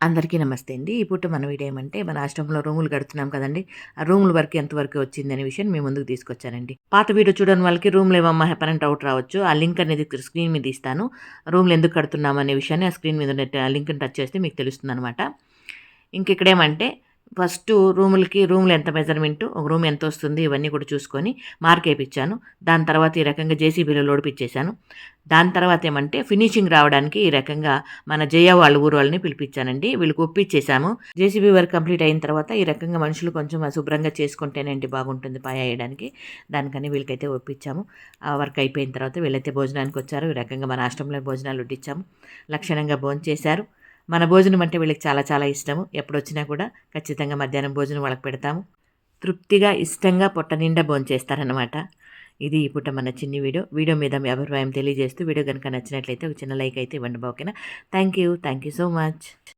అందరికీ నమస్తే అండి. ఈ పూట మన వీడియో ఏమంటే మన ఆశ్రమంలో రూములు కడుతున్నాం కదండీ! ఆ రూముల వర్క్ ఎంతవరకు వచ్చిందనే విషయాన్ని మీ ముందుకు తీసుకొచ్చానండి. పాత వీడియో చూడని వాళ్ళకి రూమ్‌లో ఏమమ్మా హెపరెంట్ డౌట్ రావచ్చు. ఆ లింక్ అనేది స్క్రీన్ మీద ఇస్తాను. రూమ్‌లు ఎందుకు కడుతున్నాం అనే విషయాన్ని ఆ స్క్రీన్ మీద ఉన్న లింక్‌ని టచ్ చేస్తే మీకు తెలుస్తుందనమాట. ఇంకిక్కడేమంటే ఫస్టు రూములు ఎంత మెజర్‌మెంటు, ఒక రూమ్ ఎంతొస్తుంది ఇవన్నీ కూడా చూసుకొని మార్కేపిచ్చాను. దాని తర్వాత ఈ రకంగా జేసీబీలో లోడిపిచ్చేశాను. దాని తర్వాత ఏమంటే ఫినిషింగ్ రావడానికి ఈ రకంగా మన జయ వాళ్ళ ఊరు వాళ్ళని పిలిపించానండి. వీళ్ళకి ఒప్పించేసాము. జేసీబీ వర్క్ కంప్లీట్ అయిన తర్వాత ఈ రకంగా మనుషులు కొంచెం శుభ్రంగా చేసుకుంటేనేంటి బాగుంటుంది పాయ వేయడానికి. దానికని వీళ్ళకైతే ఒప్పించాము. ఆ వర్క్ అయిపోయిన తర్వాత వీళ్ళైతే భోజనానికి వచ్చారు. ఈ రకంగా మన ఆశ్రమంలో భోజనాలు వడ్డించాము. లక్షణంగా భోంచేశారు. మన భోజనం అంటే వీళ్ళకి చాలా చాలా ఇష్టము. ఎప్పుడొచ్చినా కూడా ఖచ్చితంగా మధ్యాహ్నం భోజనం వాళ్ళకి పెడతాము. తృప్తిగా, ఇష్టంగా పొట్ట నిండా భోంచేస్తారనమాట. ఇది ఈ పూట మన చిన్ని వీడియో. వీడియో మీద మీ అభిప్రాయం తెలియజేస్తూ వీడియో గనుక నచ్చినట్లయితే ఒక చిన్న లైక్ అయితే ఇవ్వండి. ఓకేనా? Thank you so much.